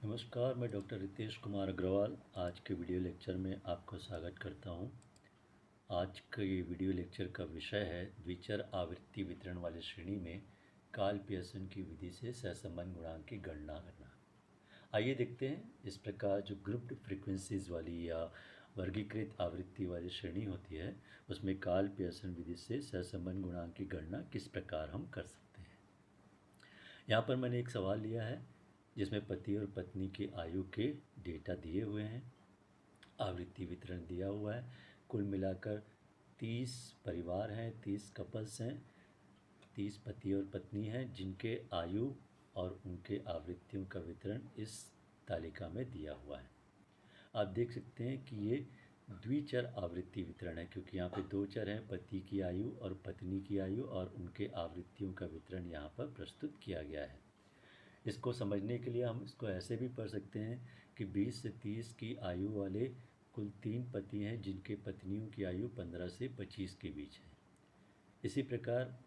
नमस्कार, मैं डॉक्टर रितेश कुमार अग्रवाल आज के वीडियो लेक्चर में आपको स्वागत करता हूं। आज का ये वीडियो लेक्चर का विषय है द्विचर आवृत्ति वितरण वाली श्रेणी में कार्ल पियर्सन की विधि से सहसंबंध गुणांक की गणना करना। आइए देखते हैं। इस प्रकार जो ग्रुप्ड फ्रीक्वेंसीज वाली या वर्गीकृत आवृत्ति वाली श्रेणी होती है उसमें कार्ल पियर्सन विधि से सहसंबंध गुणांक की गणना किस प्रकार हम कर सकते हैं। यहाँ पर मैंने एक सवाल लिया है जिसमें पति और पत्नी की आयु के डेटा दिए हुए हैं, आवृत्ति वितरण दिया हुआ है। कुल मिलाकर 30 परिवार हैं, 30 कपल्स हैं, 30 पति और पत्नी हैं जिनके आयु और उनके आवृत्तियों का वितरण इस तालिका में दिया हुआ है। आप देख सकते हैं कि ये द्विचर आवृत्ति वितरण है क्योंकि यहाँ पे दो चर हैं, पति की आयु और पत्नी की आयु, और उनके आवृत्तियों का वितरण यहाँ पर प्रस्तुत किया गया है। इसको समझने के लिए हम इसको ऐसे भी पढ़ सकते हैं कि 20 से 30 की आयु वाले कुल 3 पति हैं जिनके पत्नियों की आयु 15 से 25 के बीच है। इसी प्रकार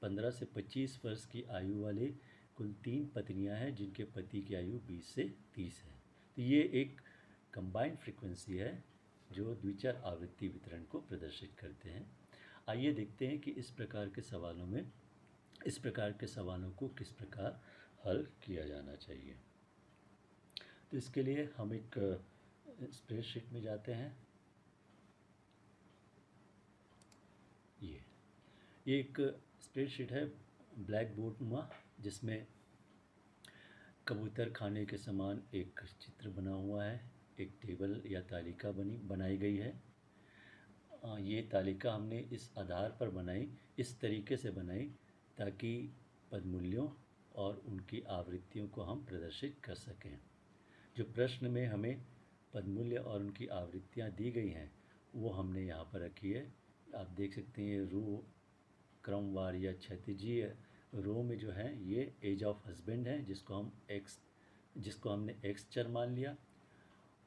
15 से 25 वर्ष की आयु वाले कुल 3 पत्नियां हैं जिनके पति की आयु 20 से 30 है। तो ये एक कंबाइंड फ्रीक्वेंसी है जो द्विचर आवृत्ति वितरण को प्रदर्शित करते हैं। आइए देखते हैं कि इस प्रकार के सवालों को किस प्रकार हल किया जाना चाहिए। तो इसके लिए हम एक स्प्रेडशीट में जाते हैं। ये एक स्प्रेडशीट है ब्लैक बोर्ड नुमा, जिसमें कबूतर खाने के समान एक चित्र बना हुआ है। एक टेबल या तालिका बनाई गई है। ये तालिका हमने इस आधार पर बनाई, इस तरीके से बनाई ताकि पदमूल्यों और उनकी आवृत्तियों को हम प्रदर्शित कर सकें। जो प्रश्न में हमें पदमूल्य और उनकी आवृत्तियाँ दी गई हैं वो हमने यहाँ पर रखी है। आप देख सकते हैं ये रो क्रमवार या क्षैतिजीय रो में जो है ये एज ऑफ हस्बैंड है जिसको हमने एक्स चर मान लिया,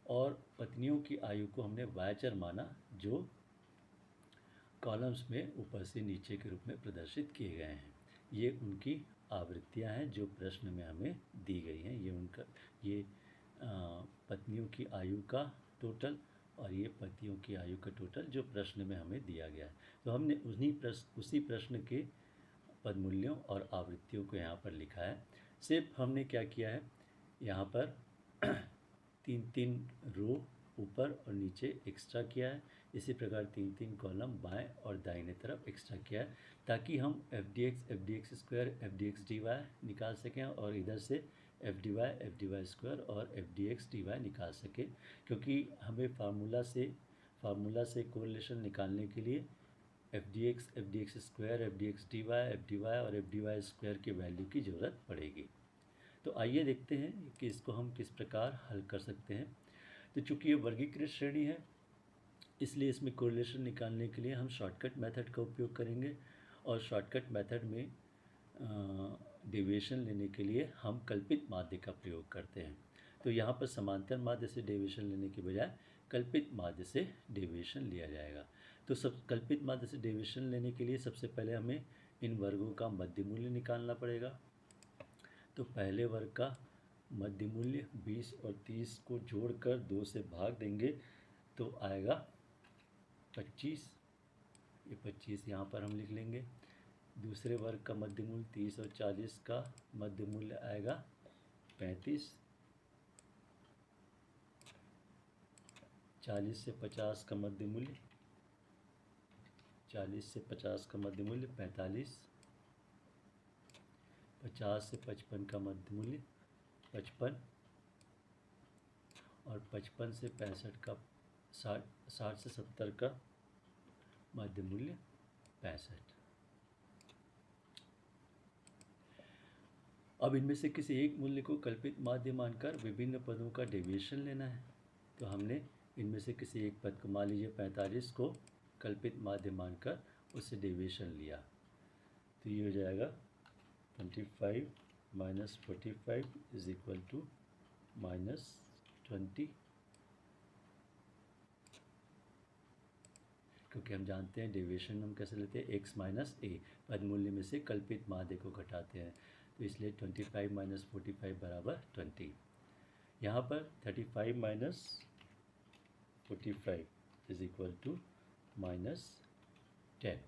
और पत्नियों की आयु को हमने वाई चर माना जो कॉलम्स में ऊपर से नीचे के रूप में प्रदर्शित किए गए हैं। ये उनकी आवृत्तियां हैं जो प्रश्न में हमें दी गई हैं। ये पत्नियों की आयु का टोटल और ये पतियों की आयु का टोटल जो प्रश्न में हमें दिया गया है। तो हमने उसी प्रश्न के पदमूल्यों और आवृत्तियों को यहाँ पर लिखा है। सिर्फ हमने क्या किया है, यहाँ पर 3-3 रो ऊपर और नीचे एक्स्ट्रा किया है। इसी प्रकार 3-3 कॉलम बाएं और दाहिने तरफ एक्स्ट्रा किया है ताकि हम f D x square f D x D y निकाल सकें और इधर से एफ डी वाई स्क्वायर और f D x D y निकाल सकें, क्योंकि हमें फार्मूला से कोरिलेशन निकालने के लिए f D x square f D y और एफ डी वाई स्क्वायर की वैल्यू की ज़रूरत पड़ेगी। तो आइए देखते हैं कि इसको हम किस प्रकार हल कर सकते हैं। तो चूँकि ये वर्गीकृत श्रेणी है इसलिए इसमें कोरिलेशन निकालने के लिए हम शॉर्टकट मेथड का उपयोग करेंगे, और शॉर्टकट मेथड में डेविएशन लेने के लिए हम कल्पित माध्य का प्रयोग करते हैं। तो यहाँ पर समांतर माध्य से डेविएशन लेने के बजाय कल्पित माध्य से डेविएशन लिया जाएगा। तो कल्पित माध्य से डेविएशन लेने के लिए सबसे पहले हमें इन वर्गों का मध्य मूल्य निकालना पड़ेगा। तो पहले वर्ग का मध्य मूल्य 20 और 30 को जोड़कर 2 से भाग देंगे तो आएगा 25। ये 25 यहाँ पर हम लिख लेंगे। दूसरे वर्ग का मध्य मूल्य 30 और 40 का मध्य मूल्य आएगा 35। 40 से 50 का मध्य मूल्य 45। 50 से 55 का मध्य मूल्य 55, और 55 से 65 का 60 से 70 का मध्य मूल्य 65। अब इनमें से किसी एक मूल्य को कल्पित माध्य मानकर विभिन्न पदों का डेविएशन लेना है। तो हमने इनमें से किसी एक पद को, मान लीजिए 45 को कल्पित माध्य मानकर उससे डेविएशन लिया। तो ये हो जाएगा 25 माइनस 45 इज इक्वल टू -20, क्योंकि हम जानते हैं डेविएशन हम कैसे लेते हैं, x माइनस ए, पद मूल्य में से कल्पित माध्य को घटाते हैं। तो इसलिए 25 माइनस 45 बराबर 20। यहाँ पर 35 minus 45 is equal to -10।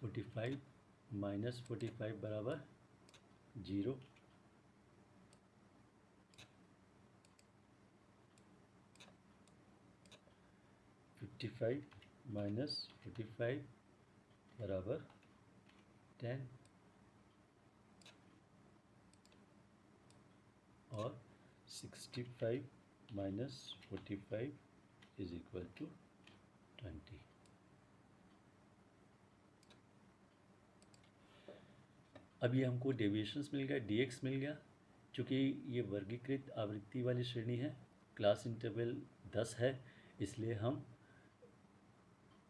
45 minus 45 बराबर 0। 55 माइनस 45 बराबर 10 और 65 माइनस 45 इज इक्वल टू 20। अभी हमको डेविएशंस मिल गया, dx मिल गया। चूँकि ये वर्गीकृत आवृत्ति वाली श्रेणी है, क्लास इंटरवल 10 है, इसलिए हम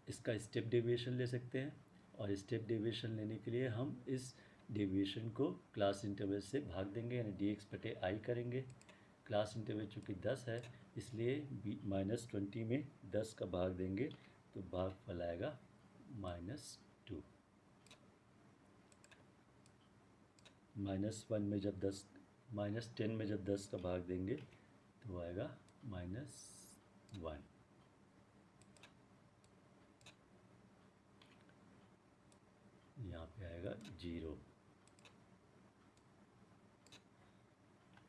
इसका स्टेप डेविएशन ले सकते हैं। और स्टेप डेविएशन लेने के लिए हम इस डेविएशन को क्लास इंटरवल से भाग देंगे, यानी dx/i करेंगे। क्लास इंटरवल चूँकि 10 है, इसलिए -20 में 10 का भाग देंगे तो भागफल आएगा -2। -1 में जब 10 -10 में जब 10 का भाग देंगे तो आएगा -1। यहाँ पे आएगा 0,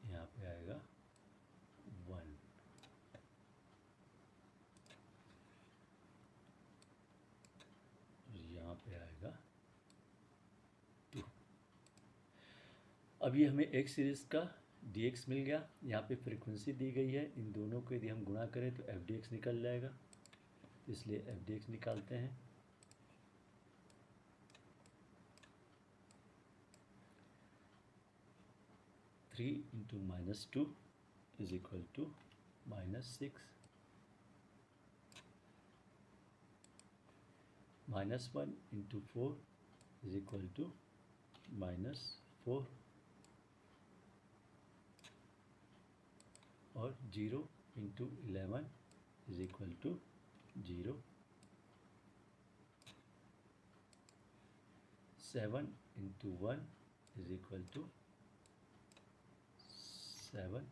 यहाँ पे आएगा 1, यहाँ पे आएगा 2। अभी हमें एक सीरीज़ का dx मिल गया। यहाँ पे फ्रीक्वेंसी दी गई है, इन दोनों को यदि हम गुणा करें तो f(dx) निकल जाएगा, इसलिए f(dx) निकालते हैं। (3 × -2 is equal to -6। -1 × 4 is equal to -4 और 0 × 11 is equal to 0। 7 × 1 is equal to 7।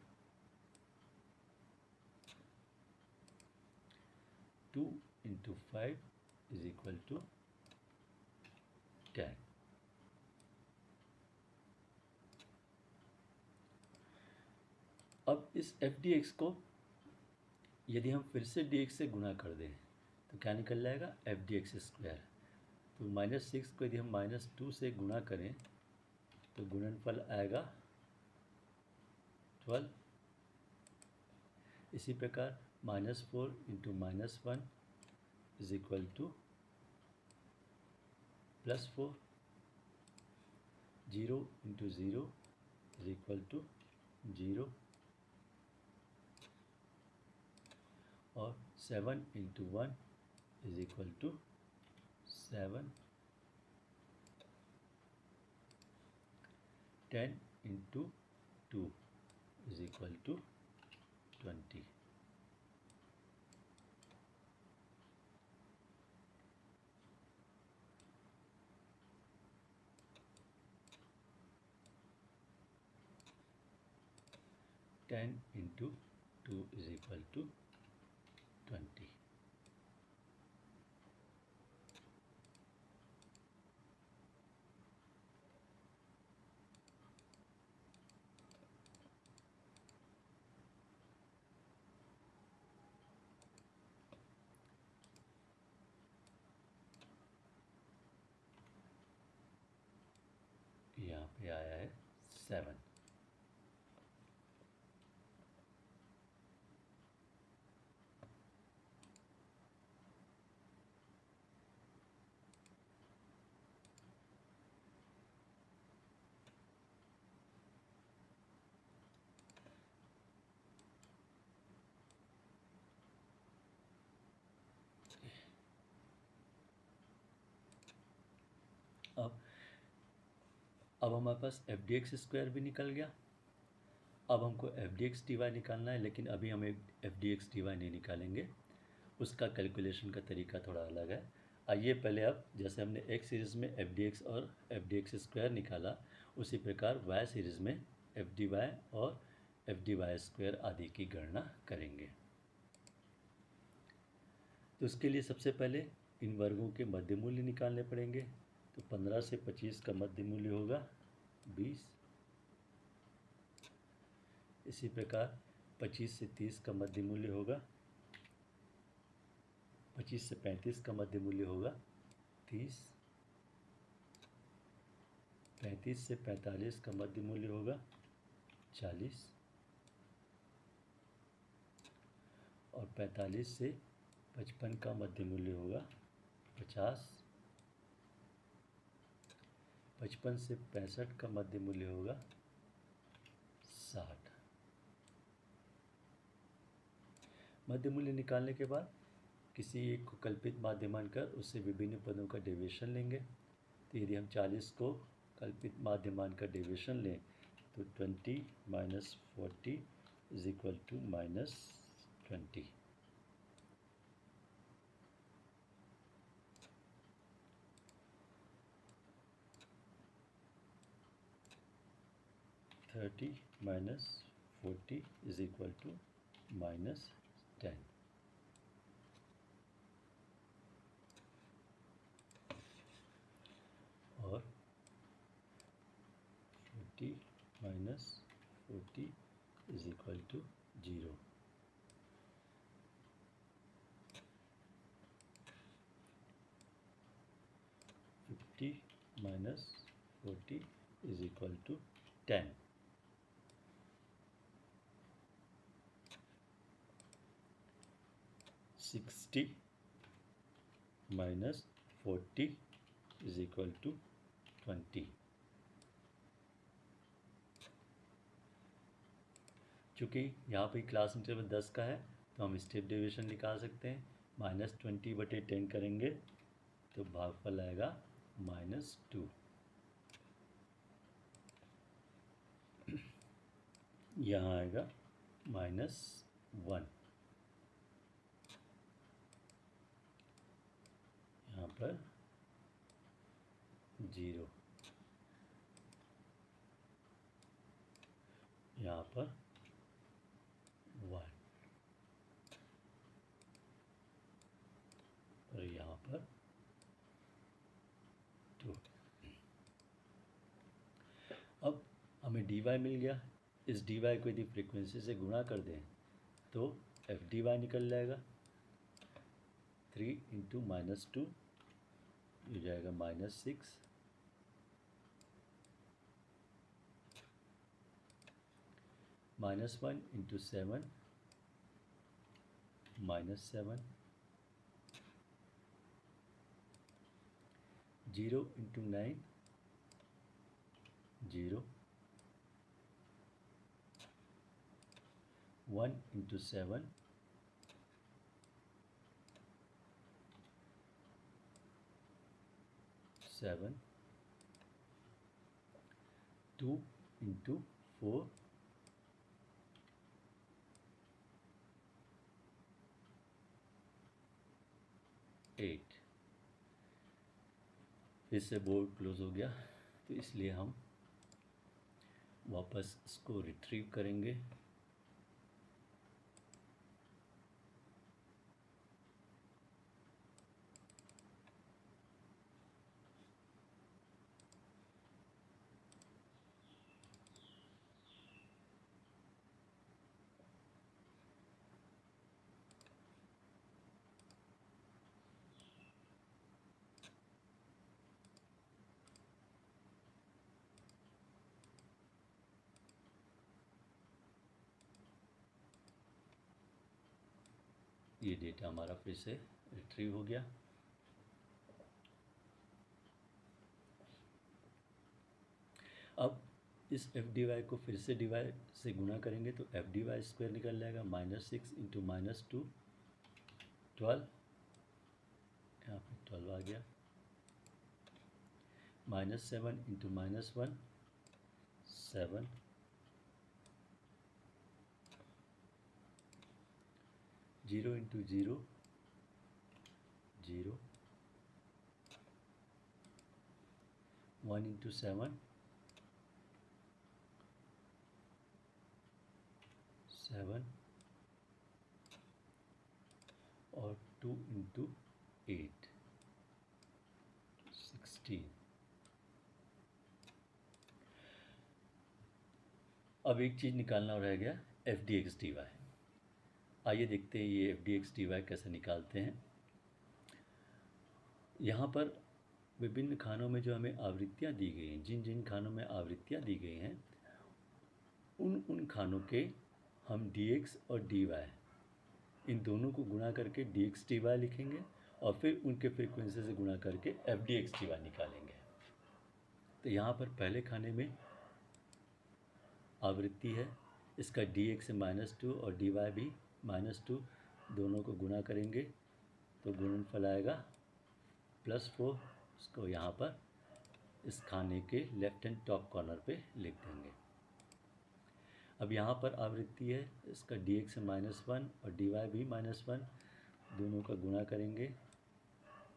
2 × 5 is equal to 10। अब इस f(dx) को यदि हम फिर से dx से गुणा कर दें तो क्या निकल जाएगा, f(dx²). तो -6 को यदि हम -2 से गुणा करें तो गुणनफल आएगा 12। इसी प्रकार -4 × -1 is equal to +4। 0 × 0 is equal to 0 और 7 × 1 is equal to 7। 10 × 2 is equal to 20। (10 × 2 is equal to 20। यहाँ पे आया है 7। अब हमारे पास f(dx²) भी निकल गया। अब हमको f(dx)dy निकालना है, लेकिन अभी हम एक f(dx)dy नहीं निकालेंगे, उसका कैलकुलेशन का तरीका थोड़ा अलग है। आइए पहले अब जैसे हमने एक्स सीरीज़ में एफ डी एक्स और एफ डी एक्स स्क्वायर निकाला, उसी प्रकार वाई सीरीज़ में एफ डी वाई और एफ डी वाई स्क्वायर आदि की गणना करेंगे। तो उसके लिए सबसे पहले इन वर्गों के मध्य मूल्य निकालने पड़ेंगे। तो 15 से 25 का मध्य मूल्य होगा 20। इसी प्रकार 25 से 30 का मध्य मूल्य होगा, 25 से 35 का मध्य मूल्य होगा 30, 35 से 45 का मध्य मूल्य होगा 40 और 45 से 55 का मध्य मूल्य होगा 50, 55 से 65 का मध्य मूल्य होगा 60। मध्य मूल्य निकालने के बाद किसी एक को कल्पित माध्य मानकर उससे विभिन्न पदों का डेविएशन लेंगे। तो यदि हम 40 को कल्पित माध्य मानकर डेविएशन लें तो 20 minus 40 is equal to minus 20। Minus 40 is equal to minus 10। और 40 minus 40 is equal to 0। Minus 40 is equal to 10। Sixty minus 40 is equal to 20। चूँकि यहाँ पे क्लास इंटरवल 10 का है तो हम स्टेप डेविएशन निकाल सकते हैं। -20/10 करेंगे तो भागफल आएगा -2। यहाँ आएगा -1। यहाँ पर 0, यहाँ पर 1 और यहाँ पर 2। अब हमें dy मिल गया। इस dy को यदि फ्रीक्वेंसी से गुणा कर दें तो एफ डी वाई निकल जाएगा। 3 इंटू -2 हो जाएगा -6, -1 इंटू 7 -7, 0 इंटू 9 0, 1 इंटू 7 7, 2 इंटू 4 8। फिर से बोर्ड क्लोज हो गया तो इसलिए हम वापस इसको रिट्रीव करेंगे। ये डेटा हमारा फिर से रिट्रीव हो गया। अब इस एफ डी वाई को फिर से डिवाइड से गुणा करेंगे तो एफ डी वाई स्क्वायर निकल जाएगा। -6 इंटू -2 12, यहाँ पे 12 आ गया। -7 इंटू -1 7, 0 इंटू 0 0, 1 into 7 7 और 2 into 8 16। अब एक चीज़ निकालना रह गया, f D x D y. आइए देखते हैं ये f D x D y कैसे निकालते हैं। यहाँ पर विभिन्न खानों में जो हमें आवृत्तियाँ दी गई हैं, जिन जिन खानों में आवृत्तियाँ दी गई हैं, उन खानों के हम डी एक्स और डी वाई इन दोनों को गुणा करके डी एक्स डी वाई लिखेंगे और फिर उनके फ्रीक्वेंसी से गुणा करके f D x D y निकालेंगे। तो यहाँ पर पहले खाने में आवृत्ति है, इसका डी एक्स से -2 और डी वाई भी -2, दोनों को गुणा करेंगे तो गुणनफल आएगा +4। इसको यहाँ पर इस खाने के लेफ्ट हैंड टॉप कॉर्नर पे लिख देंगे। अब यहाँ पर आवृत्ति है, इसका डी एक्स से -1 और डी वाई भी -1, दोनों का गुणा करेंगे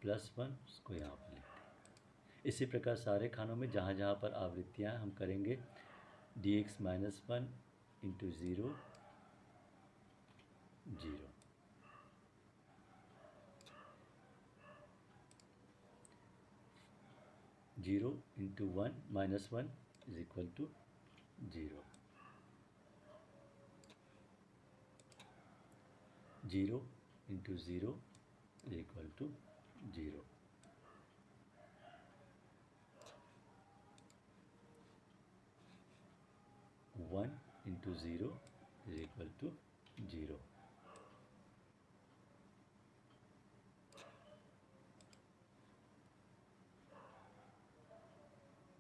+1, उसको यहाँ पर लिख देंगे। इसी प्रकार सारे खानों में जहाँ जहाँ पर आवृत्तियाँ हम करेंगे d x -1 into 0 0, zero into 1 -1 is equal to 0, 0 into 0 is equal to 0, 1 into 0 is equal to 0,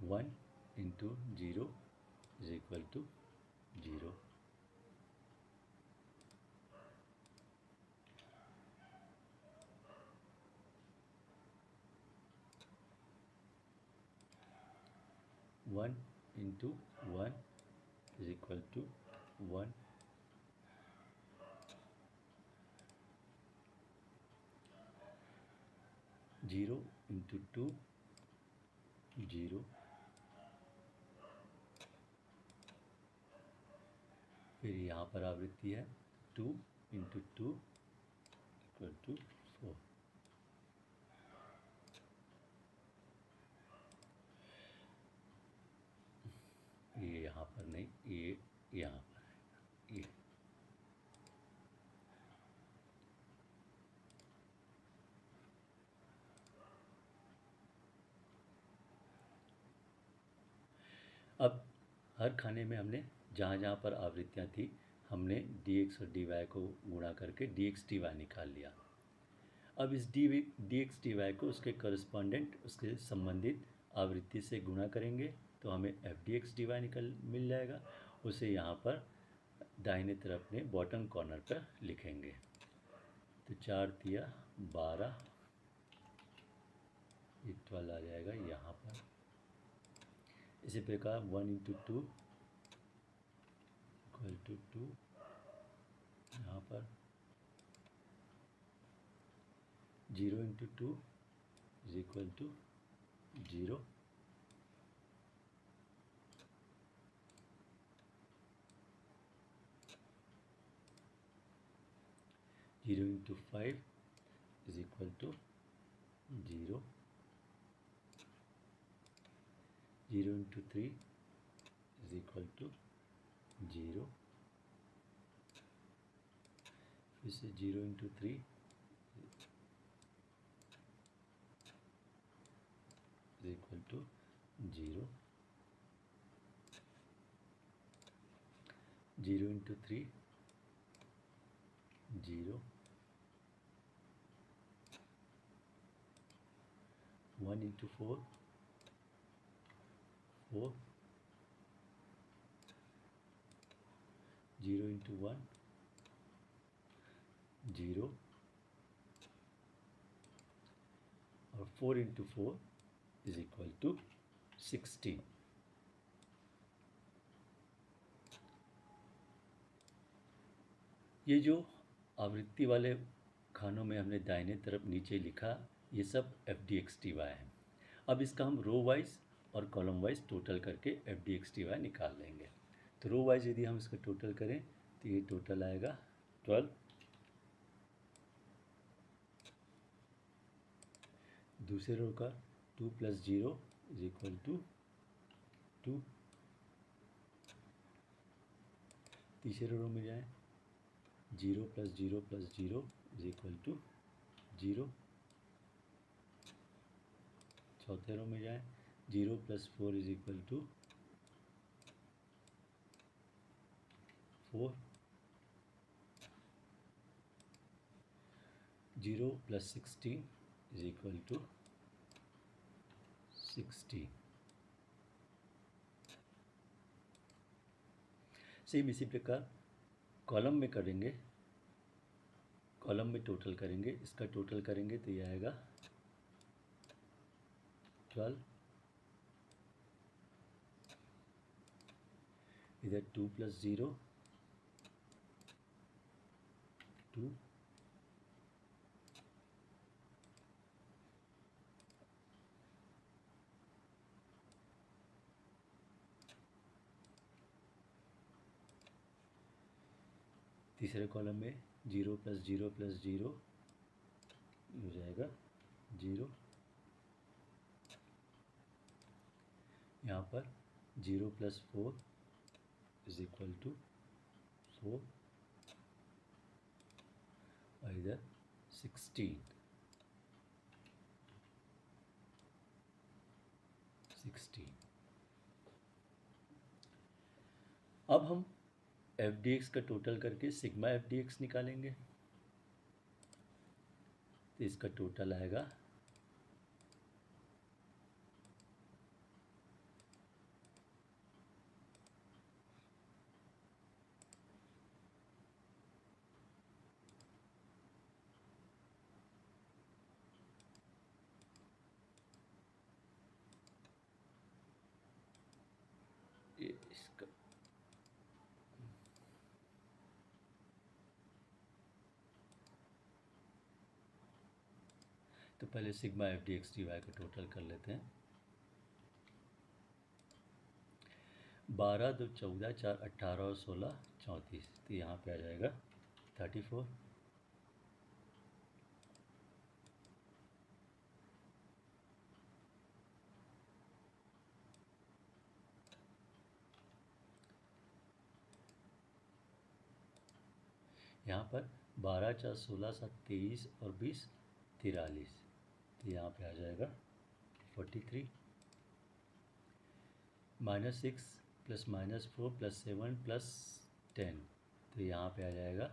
1 into 0 is equal to 0, 1 into 1 is equal to 1, 0 into 2 0, फिर यहाँ पर आवृत्ति है 2 इंटू 2 इक्वल टू 4। ये यहाँ पर नहीं, ये यहाँ पर है, ये अब हर खाने में हमने जहाँ जहाँ पर आवृत्तियाँ थी हमने डी एक्स और डी वाई को गुणा करके डी एक्स डी वाई निकाल लिया। अब इस डी एक्स डी वाई को उसके करस्पॉन्डेंट, उसके संबंधित आवृत्ति से गुणा करेंगे तो हमें F D x D Y मिल जाएगा। उसे यहाँ पर दाहिने तरफ में बॉटम कॉर्नर पर लिखेंगे। तो 4 तिया 12, ये 12 आ जाएगा यहाँ पर। इसी प्रकार 1 इंटू 2 इक्वल टू 2, यहाँ पर 0 into 2 is equal to 0, 0 into 5 is equal to 0, 0 into 3 is equal to 0, फिर से 0 into 3 is equal to 0, 0 into 3 0, 1 into 4 4, 0 into 1 0, और 4 इंटू 4 इज इक्वल टू 16। ये जो आवृत्ति वाले खानों में हमने दाहिने तरफ नीचे लिखा, ये सब f D x t y है। अब इसका हम रो वाइज और कॉलम वाइज टोटल करके f D x t y निकाल लेंगे। तो रो वाइज यदि हम इसका टोटल करें तो ये टोटल आएगा 12। दूसरे रो का 2 + 0 = 2। तीसरे रो में जाए 0 + 0 + 0 = 0। चौथे रो में जाए 0 + 4 = 4। 0 + 16 = 16। सेम इसी प्रकार कॉलम में करेंगे, कॉलम में टोटल करेंगे, इसका टोटल करेंगे तो ये आएगा 12। इधर 2 + 0 2। तीसरे कॉलम में 0 + 0 + 0 हो जाएगा 0। यहाँ पर 0 + 4 = 4 और इधर 16। अब हम एफ डी एक्स का टोटल करके सिग्मा एफ डी एक्स निकालेंगे। तो इसका टोटल आएगा इसका तो पहले sigma F D x D Y का टोटल कर लेते हैं। 12 2 14 4 18 और 16 34। तो यहाँ पे आ जाएगा 34। यहाँ पर 12 4 16 7 23 और 20 43। तो यहाँ पे आ जाएगा 43। -6 + -4 + 7 + 10। तो यहाँ पे आ जाएगा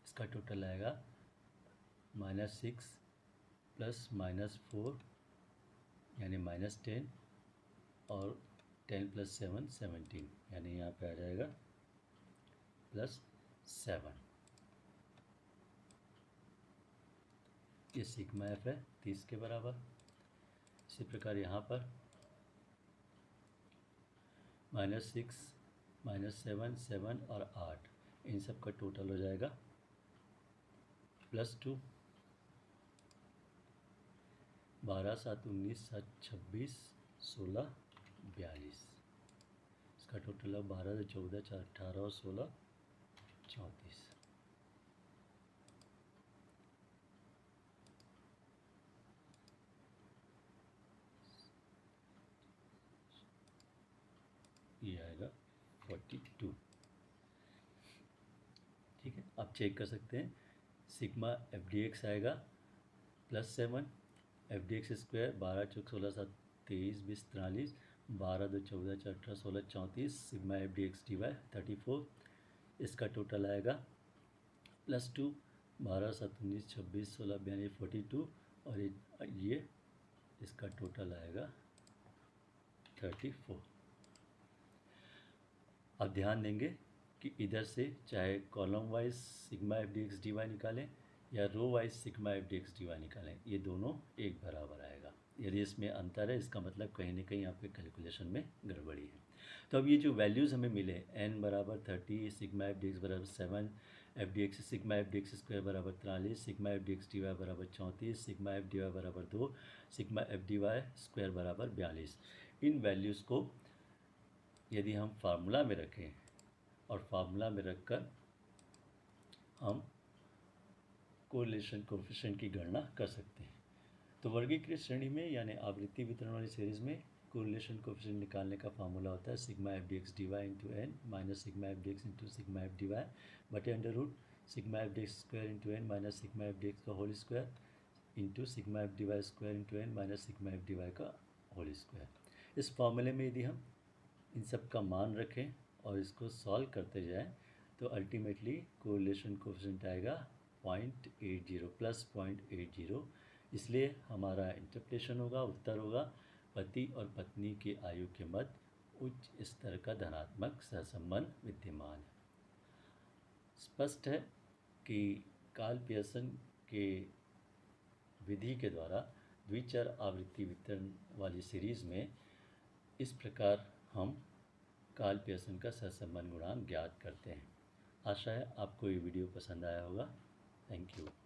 6 का टोटल आएगा -6 + -4 यानी -10 और 10 + 7 17 यानी यहाँ पे आ जाएगा +7। ये सिग्मा एफ है 30 के बराबर। इसी प्रकार यहाँ पर -6 -7 7 और 8 इन सब का टोटल हो जाएगा +2। 12 7 19 7 26 16 42। इसका टोटल है 12 14 4 18 और 16 34। ये आएगा 42। ठीक है, आप चेक कर सकते हैं। सिग्मा एफ डी एक्स आएगा +7। एफ डी एक्स स्क्वायर 12 चौक 16 7 23 20 43। 12 2 14 4 18 16 34। Sigma F D x D y 34। इसका टोटल आएगा +2। 12 7 19 26 16 42 42 और ये इसका टोटल आएगा 34। अब ध्यान देंगे कि इधर से चाहे column wise sigma F D x D y निकालें या row wise sigma F D x D y निकालें, ये दोनों एक बराबर आएगा। यदि इसमें अंतर है इसका मतलब कहीं ना कहीं आपके कैलकुलेशन में गड़बड़ी है। तो अब ये जो वैल्यूज़ हमें मिले n बराबर 30, सिग्मा एफ डी एक्स बराबर 7, f D x sigma F D x square बराबर 43, sigma F D x D y बराबर 34, सिग्मा एफ डी वाई बराबर 2, sigma F D Y square बराबर 42। इन वैल्यूज़ को यदि हम फार्मूला में रखें और फार्मूला में रखकर हम कोरिलेशन कोएफिशिएंट की गणना कर सकते हैं। तो वर्गीकृत श्रेणी में यानी आवृत्ति वितरण वाली सीरीज़ में कोरिलेशन कोएफिशिएंट निकालने का फार्मूला होता है sigma F D x D Y into N minus sigma F D X into sigma F D Y बटे under root sigma F D x square into N minus sigma F D x का whole square into sigma F D Y square into N minus sigma F D Y का whole square. इस फॉर्मूले में यदि हम इन सब का मान रखें और इसको सॉल्व करते जाएं तो अल्टीमेटली कोरिलेशन कोएफिशिएंट आएगा 0.80 प्लस 0.80। इसलिए हमारा इंटरप्रिटेशन होगा, उत्तर होगा पति और पत्नी की आयु के मध्य उच्च स्तर का धनात्मक सहसंबंध विद्यमान है। स्पष्ट है कि कार्ल पियर्सन के विधि के द्वारा द्विचर आवृत्ति वितरण वाली सीरीज़ में इस प्रकार हम कार्ल पियर्सन का सहसंबंध गुणांक ज्ञात करते हैं। आशा है आपको ये वीडियो पसंद आया होगा। Thank you.